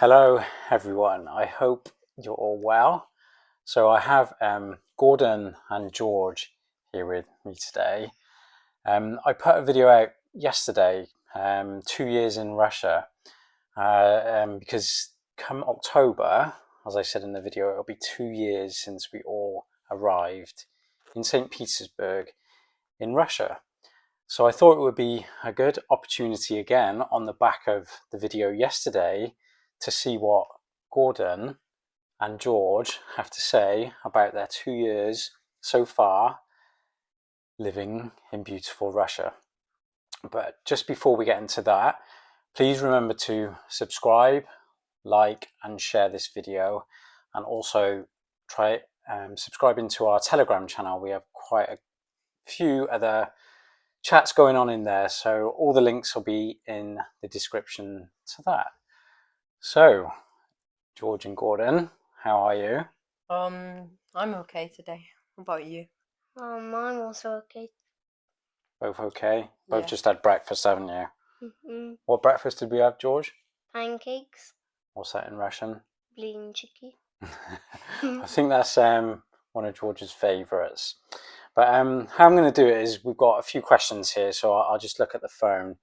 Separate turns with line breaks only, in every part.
Hello everyone, I hope you're all well. So I have Gordon and George here with me today. I put a video out yesterday, 2 years in Russia, because come October, as I said in the video, it'll be 2 years since we all arrived in St. Petersburg in Russia. So I thought it would be a good opportunity again on the back of the video yesterday to see what Gordon and George have to say about their 2 years so far living in beautiful Russia. But just before we get into that, please remember to subscribe, like and share this video, and also try subscribing to our Telegram channel. We have quite a few other chats going on in there, so all the links will be in the description to that. So, George and Gordon, how are you?
I'm okay today. How about you?
I'm also okay.
Both okay? Both
Yeah.
just had breakfast, haven't you?
Mm-hmm.
What breakfast did we have, George?
Pancakes,
What's that in Russian?
blинчики.
I think that's one of George's favourites. But how I'm going to do it is we've got a few questions here, so I'll just look at the phone.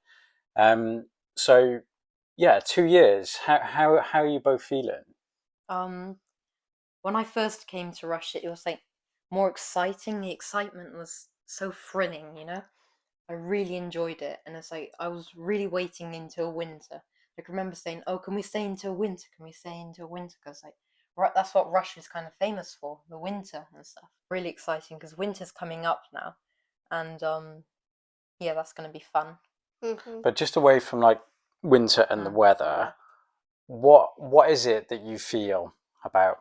So, yeah, 2 years. How are you both feeling?
When I first came to Russia, it was like more exciting. The excitement was so thrilling, you know? I really enjoyed it, and it's like I was really waiting until winter. Like, I remember saying, "Oh, can we stay until winter? Can we stay until winter?" Because that's what Russia is kind of famous for, the winter and stuff. Really exciting because winter's coming up now, and yeah, that's gonna be fun.
Mm-hmm.
But just away from like winter and the weather, what is it that you feel about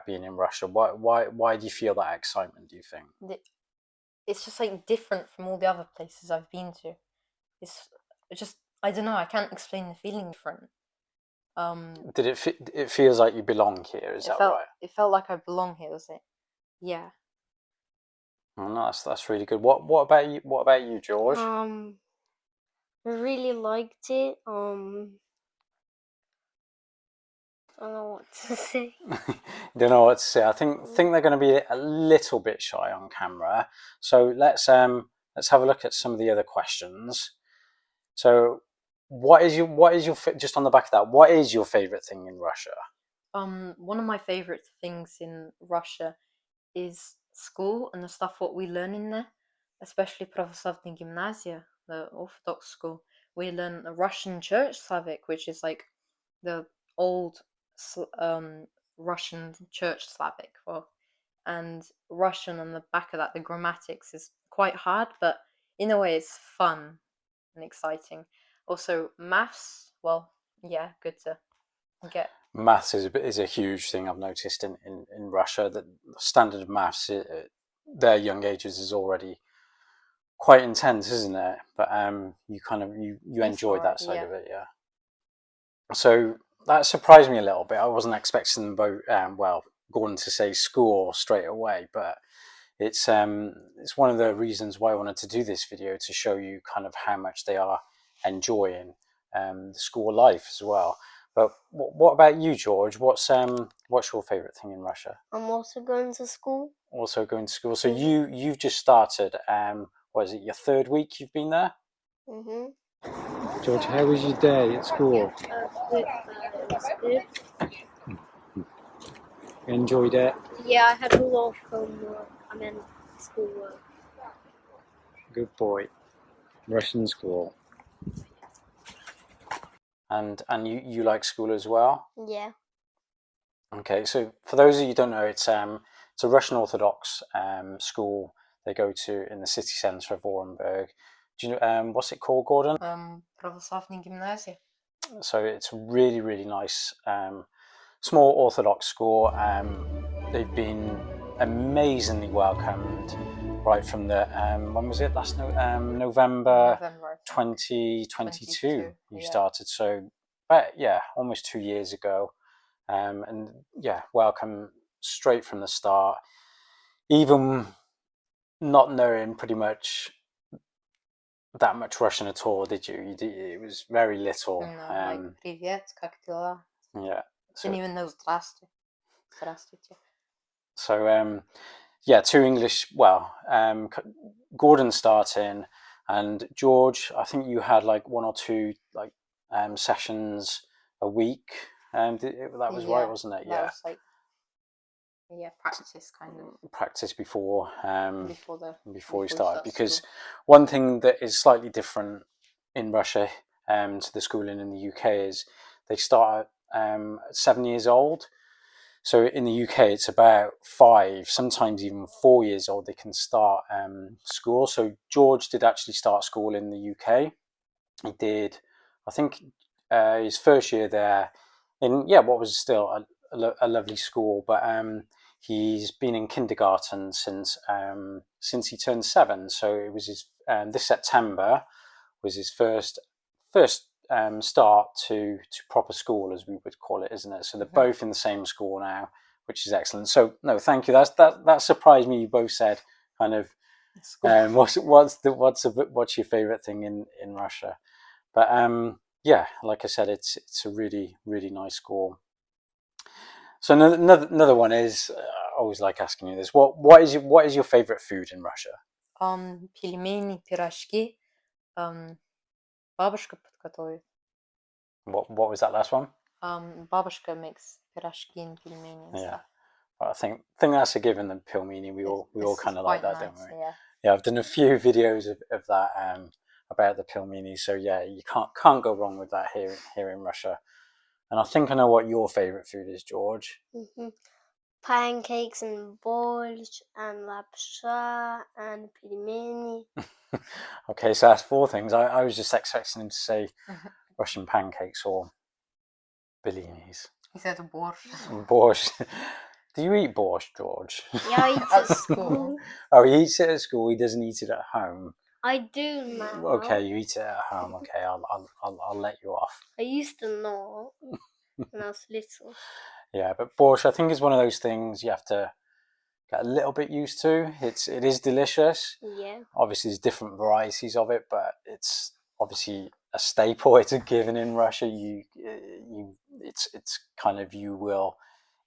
being in Russia? Why do you feel that excitement, do you think?
It's just like different from all the other places I've been to. It's just, I don't know, I can't explain the feeling different.
Did it feels like you belong here, is that right?
It felt like I belong here, was it? Yeah.
Oh, no, that's really good. What about you? What about you, George?
Really liked it. I don't know what to say.
Don't know what to say. I think they're going to be a little bit shy on camera. So let's have a look at some of the other questions. So, what is your just on the back of that? What is your favorite thing in Russia?
One of my favorite things in Russia is school and the stuff what we learn in there, especially Pravoslavny Gymnasia, the Orthodox school. We learn the Russian Church Slavic, which is like the old Russian Church Slavic. Well, and Russian on the back of that, the grammatics is quite hard, but in a way it's fun and exciting. Also, maths, well, yeah, good to get.
Maths is a huge thing I've noticed in Russia. That the standard of maths at their young ages is already quite intense, isn't it? But you kind of you enjoy that side of it, yeah. So that surprised me a little bit. I wasn't expecting them both. Gordon to say school straight away, but it's one of the reasons why I wanted to do this video, to show you kind of how much they are enjoying the school life as well. But what about you, George? What's your favourite thing in Russia?
I'm also going to school.
Also going to school. So you've just started. What is it? Your third week you've been there?
Mm-hmm.
George, how was your day at school?
It was good.
You enjoyed it?
Yeah, I had a lot of homework. Schoolwork.
Good boy. Russian school. And you like school as well?
Yeah.
Okay, so for those of you who don't know, it's a Russian Orthodox school they go to in the city centre of Orenburg. Do you know what's it called, Gordon?
Pravoslavny Gymnasia.
So it's really, really nice, small Orthodox school. They've been amazingly welcomed right from the when was it, last November 2022 you started, so almost 2 years ago, and yeah, welcome straight from the start, even not knowing pretty much that much Russian at all, did you? It was very little.
Like, привет, как дела?
Yeah. So,
Didn't even know Zdraste. Здравствуйте.
so yeah, two English. Well, Gordon starting, and George. I think you had like one or two like sessions a week. That was right,
Yeah,
wasn't it?
that
Yeah,
was like practice kind of
practice before
before
before we
you
started.
start
Because
school.
one thing that is slightly different in Russia to the schooling in the UK is they start at 7 years old. So in the UK, it's about 5, sometimes even 4 years old. They can start school. So George did actually start school in the UK. He did, I think, his first year there in what was still a lovely school, but he's been in kindergarten since he turned 7. So it was his this September was his first start to proper school, as we would call it, isn't it? So they're both in the same school now, which is excellent. So no, thank you. That surprised me. You both said kind of
School.
what's your favorite thing in Russia? But yeah, like I said, it's a really really nice school. So another one is I always like asking you this. What is your favorite food in Russia?
Пельмени, пирожки. Бабушка подготовит.
What was that last one?
Бабушка makes пирожки and пельмени and
Yeah.
stuff.
I think that's a given. The pilmeni, we all
It's
kind of
quite
like that,
nice,
don't we?
yeah.
Yeah, I've done a few videos of that about the pilmeni. So yeah, you can't go wrong with that here in Russia. And I think I know what your favorite food is, George.
Pancakes and borscht and lapsha and pelmeni.
Okay, so that's 4 things. I was just expecting him to say Russian pancakes or bellinis.
He said borscht.
Borscht. Do you eat borscht, George?
Yeah, I eat
At
at
school.
school.
Oh, he eats it at school. He doesn't eat it at home.
I do now.
Okay, you eat it at home. Okay, I'll let you off.
I used to know when I was little.
Yeah, but borscht, I think, is one of those things you have to get a little bit used to. It is delicious.
Yeah.
Obviously, there's different varieties of it, but it's obviously a staple. It's a given in Russia. It's kind of, you will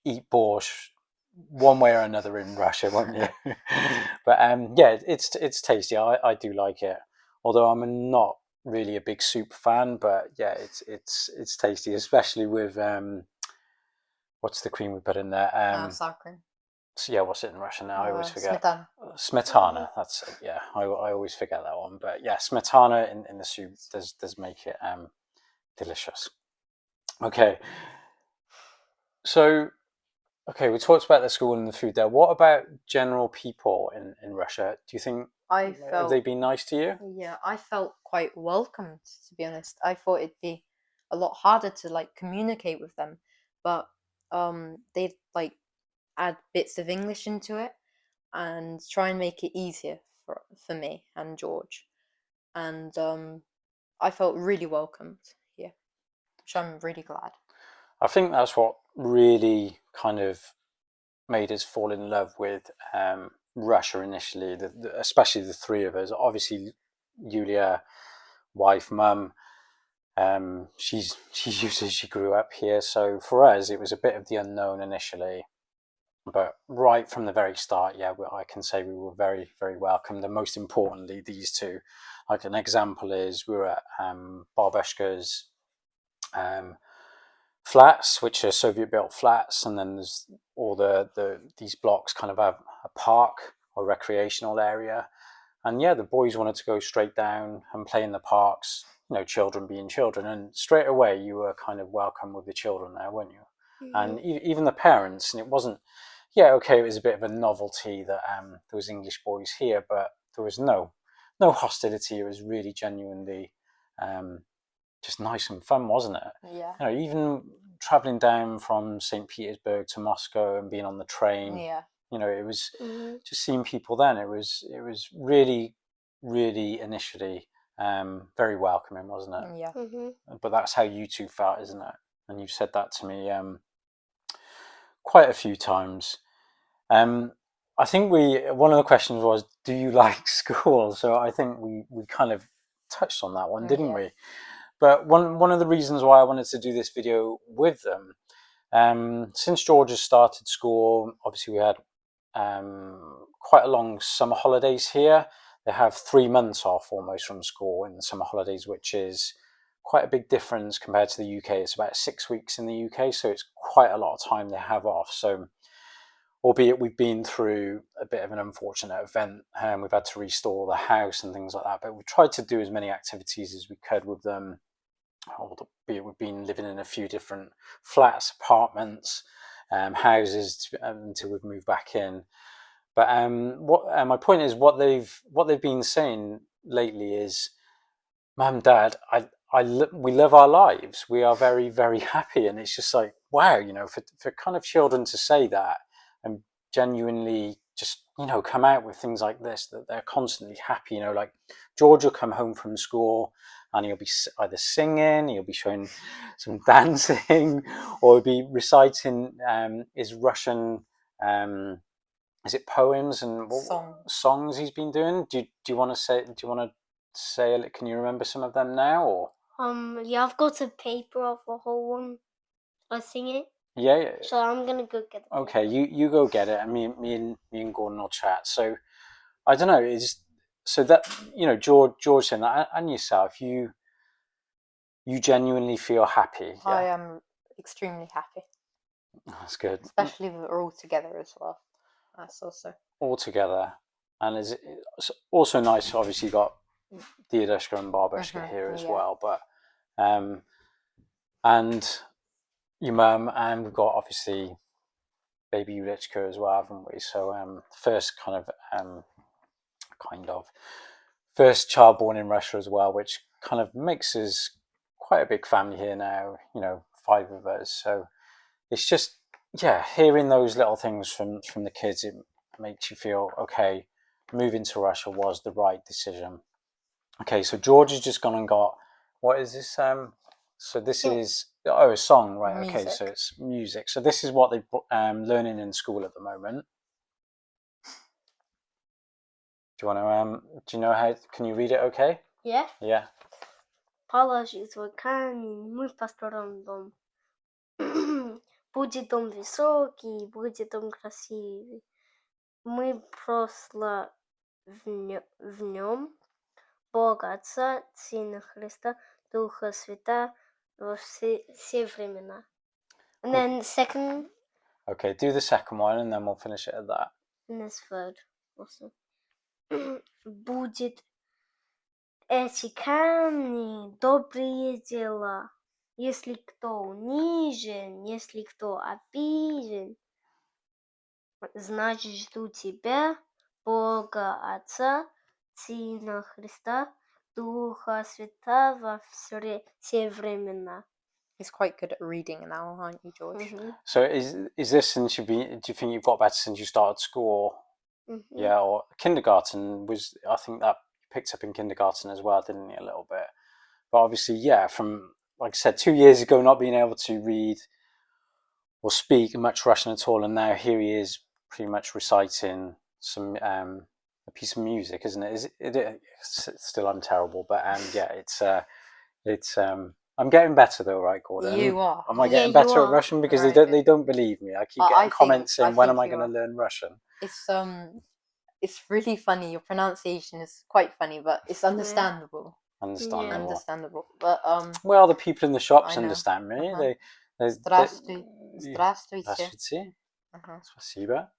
eat borscht one way or another in Russia, won't you? But yeah, it's tasty. I do like it, although I'm not really a big soup fan. But yeah, it's tasty, especially with what's the cream we put in there?
Sour cream.
So yeah, what's it in Russian now? I always forget.
Smetana.
Smetana. That's it. Yeah, I always forget that one. But yeah, smetana in the soup does make it delicious. Okay, so okay, we talked about the school and the food there. What about general people in Russia? Do you think have they been nice to you?
Yeah, I felt quite welcomed, to be honest. I thought it'd be a lot harder to like communicate with them, but they'd like add bits of English into it and try and make it easier for me and George. And I felt really welcomed here, which I'm really glad.
I think that's what really kind of made us fall in love with Russia initially, especially the 3 of us. Obviously, Yuliya, wife, mum, she's usually she grew up here, so for us it was a bit of the unknown initially. But right from the very start, yeah, I can say we were very, very welcomed. And most importantly, these two, like an example is we were at Babushka's flats, which are Soviet-built flats, and then there's all these blocks kind of have a park or recreational area. And yeah, the boys wanted to go straight down and play in the parks, children being children. And straight away, you were kind of welcome with the children there, weren't you? And even the parents. And it wasn't, yeah, okay, it was a bit of a novelty that there was English boys here, but there was no hostility. It was really genuinely just nice and fun, wasn't it?
Yeah.
Even traveling down from St. Petersburg to Moscow and being on the train.
Yeah.
It was just seeing people then. It was really, really initially very welcoming, wasn't it?
Yeah.
But that's how you two felt, isn't it? And you've said that to me quite a few times. I think one of the questions was, do you like school? So I think we kind of touched on that one, didn't we? But one of the reasons why I wanted to do this video with them, since George has started school, obviously we had quite a long summer holidays here. They have 3 months off almost from school in the summer holidays, which is quite a big difference compared to the UK. It's about 6 weeks in the UK, so it's quite a lot of time they have off. So, albeit we've been through a bit of an unfortunate event and we've had to restore the house and things like that, but we tried to do as many activities as we could with them. Albeit we've been living in a few different flats, apartments, houses until we've moved back in. But my point is, what they've been saying lately is, Mum, Dad, we live our lives. We are very, very happy, and it's just like, wow, you know, for kind of children to say that and genuinely just, you know, come out with things like this, that they're constantly happy. You know, like George will come home from school and he'll be either singing, he'll be showing some dancing, or he'll be reciting his Russian. Is it poems and songs he's been doing? Do you want to say? Do you want to say? Can you remember some of them now? Or
yeah, I've got a paper of a whole one. I sing it.
Yeah.
So I'm gonna go get it.
Okay, you go get it, and me and Gordon will chat. So I don't know. It's so that, you know, George saying that, and yourself, you genuinely feel happy. Yeah?
I am extremely happy.
That's good.
Especially if we're all together as well. That's also
all together, and it's also nice. Obviously, you got Diadushka and Babushka here as well, but and your mum, and we've got obviously baby Yuliya as well, haven't we? So first kind of first child born in Russia as well, which kind of makes us quite a big family here now. You know, 5 of us. So it's just, yeah, hearing those little things from the kids, it makes you feel, okay, moving to Russia was the right decision. Okay, so George has just gone and got, what is this? So this is, a song, right?
music.
Okay, so it's music. So this is what they're learning in school at the moment. Do you want to, do you know how, can you read it okay?
Yeah.
Yeah.
Положи свой камень, мы построим дом. Будет дом высокий, будет дом красивый. Мы просто в нем Бога Отца, Сына Христа, Духа Свята во все времена. And then second.
Okay, do the second one and then we'll finish it at that.
And this third also. Будет эти камни добрые дела. Если кто унижен, если кто обижен, значит, жду тебя, Бога Отца, Сына Христа, Духа Свята во все времена.
He's quite good at reading now, aren't you, George?
Mm-hmm.
So is this since do you think you've got better since you started school?
Mm-hmm.
Yeah, or kindergarten was, I think that picked up in kindergarten as well, didn't you, a little bit? But obviously, yeah, from, like I said, 2 years ago, not being able to read or speak much Russian at all, and now here he is pretty much reciting some a piece of music, isn't it? It's still terrible, but yeah, it's I'm getting better though, right, Gordon?
You are.
Am I getting better at Russian? Because they don't believe me. I keep getting comments saying, when am I going to learn Russian?
It's really funny. Your pronunciation is quite funny, but it's understandable.
Understandable.
But
well, the people in the shops understand me.
Здравствуйте.
Здравствуйте. Спасибо.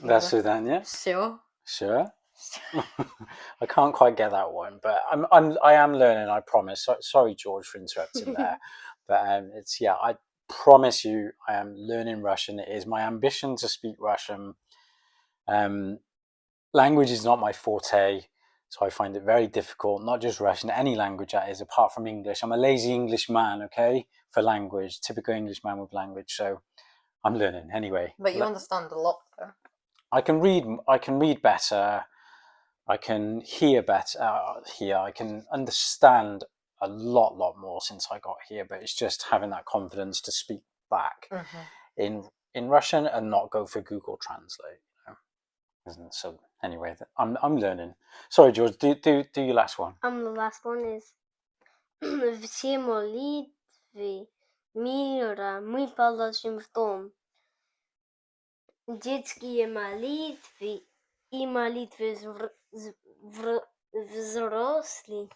До свидания. Sure. I can't quite get that one, but I am learning. I promise. Sorry, George, for interrupting there, but it's, yeah, I promise you, I am learning Russian. It is my ambition to speak Russian. Language is not my forte, so I find it very difficult. Not just Russian, any language that is, apart from English. I'm a lazy English man, okay, for language, typical English man with language. So I'm learning anyway.
But you understand a lot, though.
I can read better. I can hear better here. I can understand a lot more since I got here, but it's just having that confidence to speak back in Russian and not go for Google Translate. You know? So anyway, I'm learning. Sorry, George. Do your last one.
The last one is все молитвы мира мы положим в дом. Детские молитвы и молитвы взрослых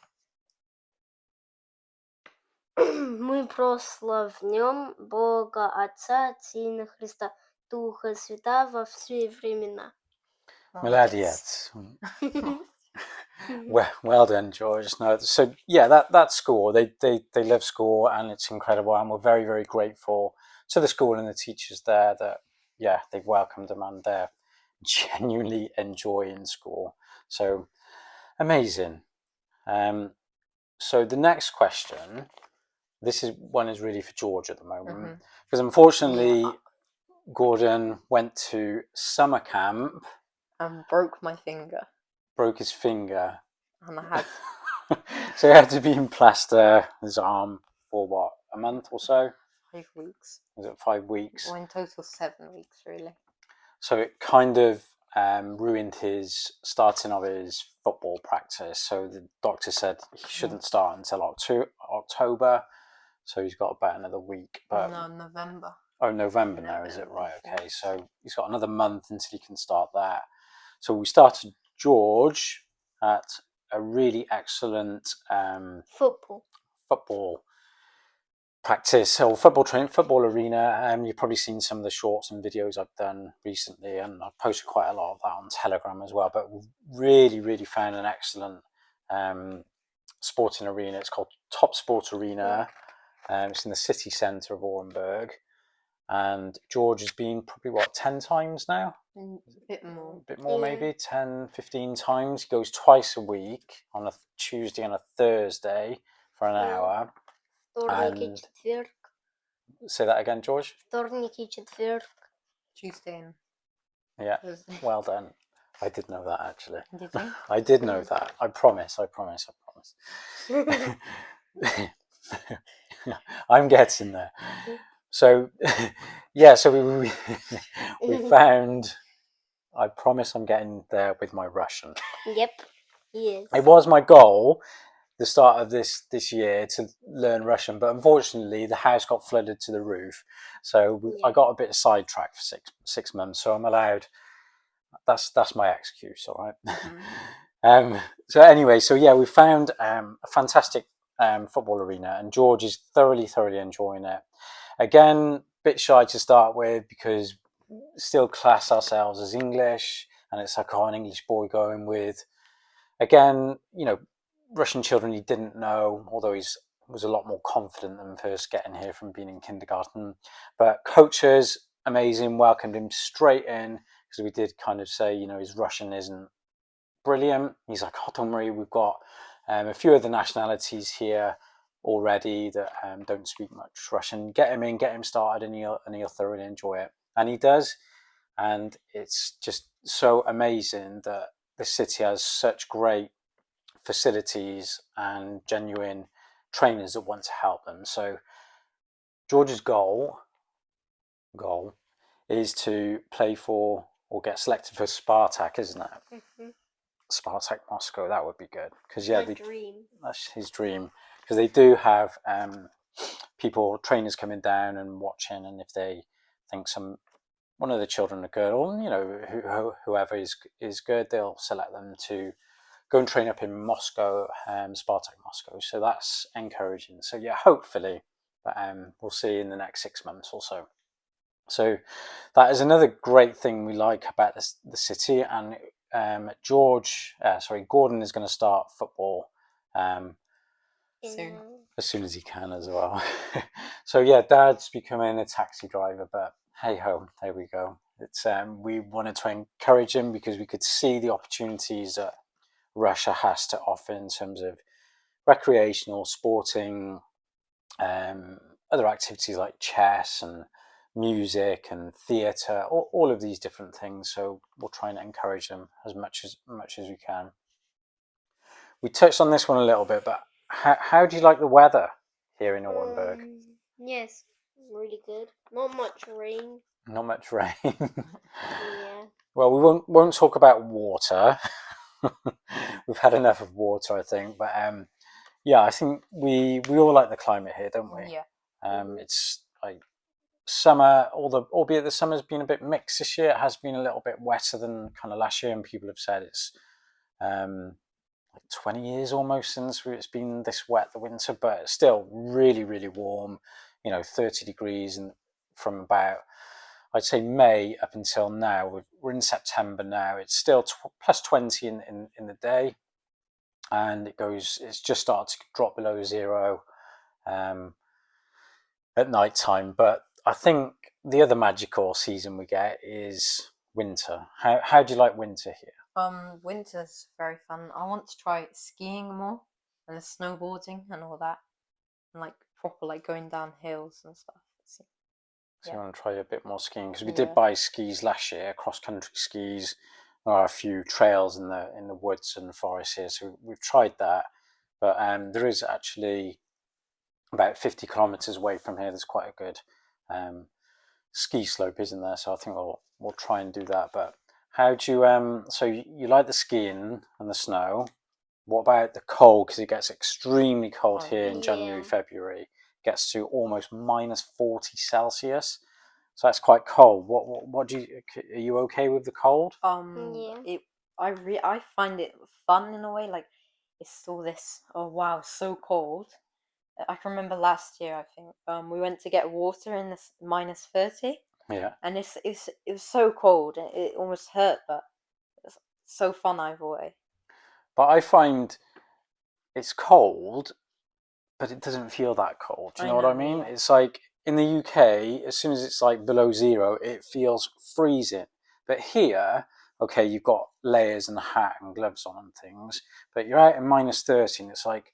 мы прославим Бога Отца, Сына Христа, Духа Святого во все времена.
Молодец. Well done, George. No, so yeah, that school, they love school, and it's incredible, and we're very, very grateful to the school and the teachers there that they've welcomed them and they're genuinely enjoying school. So amazing. So the next question, this one is really for George at the moment, because unfortunately Gordon went to summer camp
and broke my finger.
Broke his finger.
And I had
so he had to be in plaster his arm for what, a month or so?
5 weeks.
Was it 5 weeks?
Well, in total 7 weeks, really.
So it kind of ruined his starting of his football practice. So the doctor said he shouldn't start until October. So he's got about another week. But
no, November.
Oh, November now, is it? Right, okay. So he's got another month until he can start that. So we started George at a really excellent football practice or football arena. You've probably seen some of the shorts and videos I've done recently, and I've posted quite a lot of that on Telegram as well. But we've really, really found an excellent sporting arena. It's called Top Sport Arena. It's in the city centre of Orenburg. And George has been probably, 10 times now?
A bit more.
A bit more, maybe, 10, 15 times. He goes twice a week, on a Tuesday and a Thursday for an hour. And say that again, George?
Tuesday and
yeah, Thursday. Well done. I did know that, actually.
Did you?
I did know that. I promise. I'm getting there. So, so we found, I promise I'm getting there with my Russian.
Yep, yes.
It was my goal, the start of this year, to learn Russian, but unfortunately the house got flooded to the roof. So I got a bit sidetracked for six months, so I'm allowed, that's my excuse, all right? Mm-hmm. So anyway, we found a fantastic football arena, and George is thoroughly enjoying it. Again, bit shy to start with because still class ourselves as English, and it's like, an English boy going with. Again, Russian children he didn't know, although he was a lot more confident than first getting here from being in kindergarten. But coaches, amazing, welcomed him straight in, because we did kind of say, his Russian isn't brilliant. He's like, don't worry, we've got a few of the nationalities here already that don't speak much Russian. Get him in, get him started, and he'll thoroughly enjoy it. And he does. And it's just so amazing that the city has such great facilities and genuine trainers that want to help them. So George's goal is to play for or get selected for Spartak, isn't it? Mm-hmm. Spartak Moscow, that would be good. Because that's his dream. Because they do have trainers coming down and watching, and if they think one of the children are good, or whoever is good, they'll select them to go and train up in Moscow, Spartak Moscow. So that's encouraging. So hopefully, but we'll see in the next 6 months or so. So that is another great thing we like about the city. And Gordon is going to start football
soon,
as soon as he can as well. So Dad's becoming a taxi driver, but hey ho, there we go. It's we wanted to encourage him because we could see the opportunities that Russia has to offer in terms of recreational, sporting, other activities like chess and music and theatre, all of these different things. So we'll try and encourage them as much as we can. We touched on this one a little bit, but how do you like the weather here in Orenburg?
Yes, really good. Not much rain.
Not much rain.
Yeah.
Well, we won't talk about water. We've had enough of water, I think. But yeah, I think we all like the climate here, don't we?
Yeah.
It's like summer, albeit the summer's been a bit mixed this year. It has been a little bit wetter than kind of last year, and people have said it's like 20 years almost since it's been this wet the winter, but it's still really, really warm. 30 degrees, and from about, I'd say, May up until now. We're in September now. It's still plus 20 in the day, and it's just started to drop below zero at night time. But I think the other magical season we get is winter. How do you like winter here?
Winter's very fun. I want to try skiing more and the snowboarding and all that, and like proper like going down hills and stuff.
So you want to try a bit more skiing, because we
Yeah.
did buy skis last year, cross-country skis. There are a few trails in the woods and forests here, so we've tried that. But there is actually about 50 kilometers away from here. There's quite a good ski slope, isn't there? So I think we'll try and do that. But how do you so you like the skiing and the snow? What about the cold? Because it gets extremely cold here in January, February. It gets to almost minus 40 Celsius. So that's quite cold. What are you okay with the cold?
I find it fun in a way. Like, it's all this. Oh wow, so cold. I can remember last year. I think we went to get water in this minus 30.
Yeah.
And it was so cold. It almost hurt, but it's so fun either way.
But I find it's cold, but it doesn't feel that cold. Do you know what I mean?
Yeah.
It's like in the UK, as soon as it's like below zero, it feels freezing. But here, okay, you've got layers and a hat and gloves on and things, but you're out in minus 30, and it's like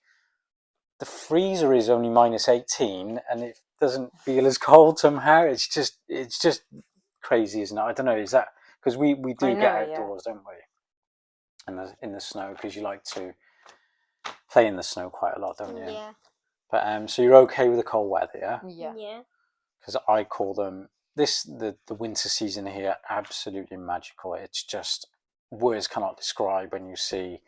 the freezer is only minus 18, and it doesn't feel as cold somehow. It's just crazy, isn't it? I don't know. Is that because we do get outdoors, don't we? In the snow, because you like to play in the snow quite a lot, don't you?
Yeah.
But so you're okay with the cold weather, yeah?
Yeah.
Because I call them the winter season here absolutely magical. It's just words cannot describe when you see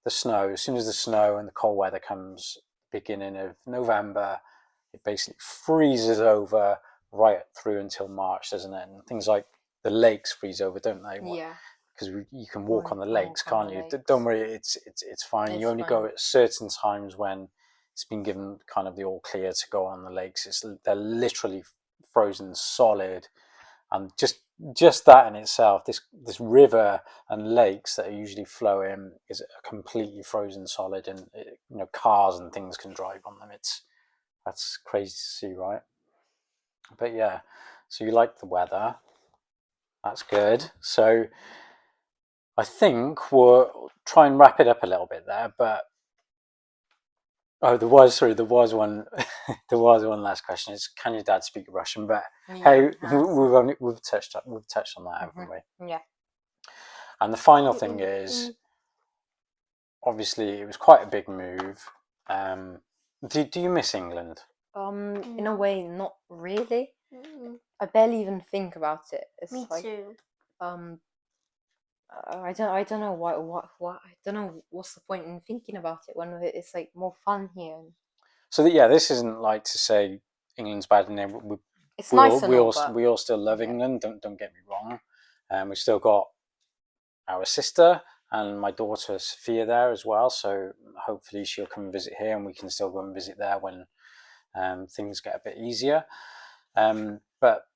the snow. As soon as the snow and the cold weather comes, beginning of November, it basically freezes over right through until March, doesn't it? And things like the lakes freeze over, don't they?
Yeah.
Because you can walk on the lakes,
walk on
can't
the
you?
lakes.
Don't worry, it's fine.
It's
You only
fine.
go at certain times when it's been given kind of the all clear to go on the lakes. They're literally frozen solid, and just that in itself, this river and lakes that are usually flowing is completely frozen solid, and cars and things can drive on them. That's crazy to see, right? But yeah, so you like the weather. That's good. So I think we'll try and wrap it up a little bit there, but there was one there was one last question. It's, can your dad speak Russian? But hey, we've touched on that, haven't we?
Yeah.
And the final thing is, obviously, it was quite a big move. Do you miss England?
In a way, not really. I barely even think about it. It's
Me
like,
too.
I don't know what I don't know what's the point in thinking about it when it's like more fun here.
So yeah, this isn't like to say England's bad, and
It's nice and all,
we all still love England. Don't get me wrong. We've still got our sister and my daughter Sophia there as well. So hopefully she'll come and visit here, and we can still go and visit there when things get a bit easier. But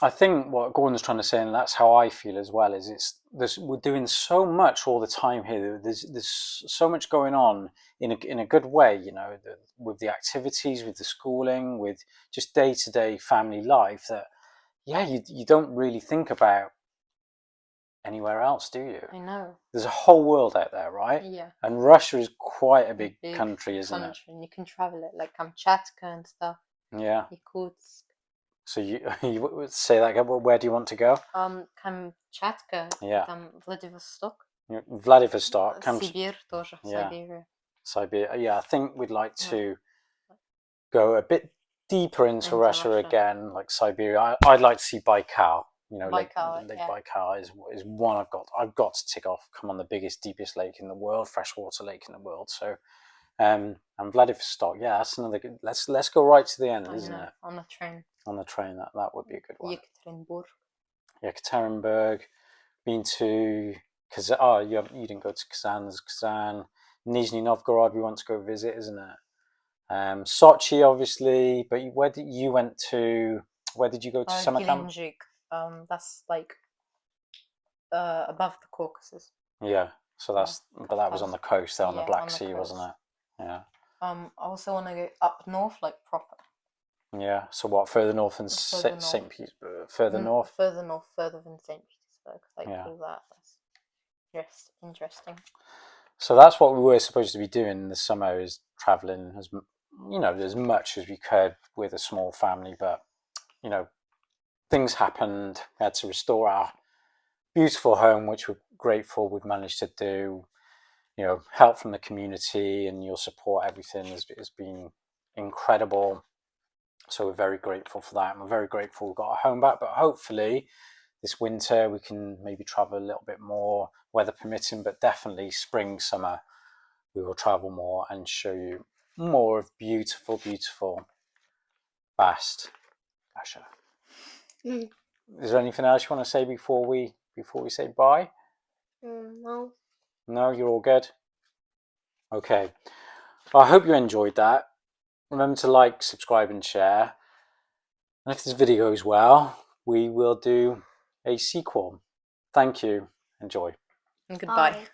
I think what Gordon's trying to say, and that's how I feel as well, is we're doing so much all the time here. There's so much going on in a good way, with the activities, with the schooling, with just day-to-day family life, that you don't really think about anywhere else, do you?
I know.
There's a whole world out there, right?
Yeah.
And Russia is quite a big country, isn't it?
And you can travel it, like Kamchatka and stuff.
Yeah.
Yakutsk.
So you would say that again. Where do you want to go?
Kamchatka.
Yeah.
Vladivostok.
Vladivostok.
Sibir тоже.
Yeah.
Siberia.
Siberia. Yeah, I think we'd like to go a bit deeper into Russia again, like Siberia. I'd like to see Baikal. Lake Baikal is one I've got to tick off. Come on, the biggest, deepest lake in the world, freshwater lake in the world. So And Vladivostok, yeah, that's another good. Let's go right to the end, isn't it?
On the train.
On the train, that would be a good one.
Yekaterinburg.
Yekaterinburg. Been to Kazan. Oh, you didn't go to Kazan. There's Kazan. Nizhny Novgorod. We want to go visit, isn't it? Sochi, obviously. But where did you went to? Where did you go to summer camp?
Gelendzhik. That's like above the Caucasus.
Yeah. So but that was on the coast there on the Black Sea, wasn't it? Yeah.
I also want to go up north, like proper.
Yeah. So what? Further north than St. Petersburg? Further north?
Further north, further than St. Petersburg. Like all that. That's just interesting.
So that's what we were supposed to be doing this summer, is traveling as much as we could with a small family. But things happened. We had to restore our beautiful home, which we're grateful we've managed to do. Help from the community and your support, everything has been incredible. So we're very grateful for that, and we're very grateful we've got our home back. But hopefully this winter we can maybe travel a little bit more, weather permitting, but definitely spring, summer we will travel more and show you more of beautiful, beautiful vast Russia. Is there anything else you want to say before we say bye?
No.
No, you're all good? Okay. Well, I hope you enjoyed that. Remember to like, subscribe and share. And if this video goes well, we will do a sequel. Thank you. Enjoy.
And goodbye.
Bye.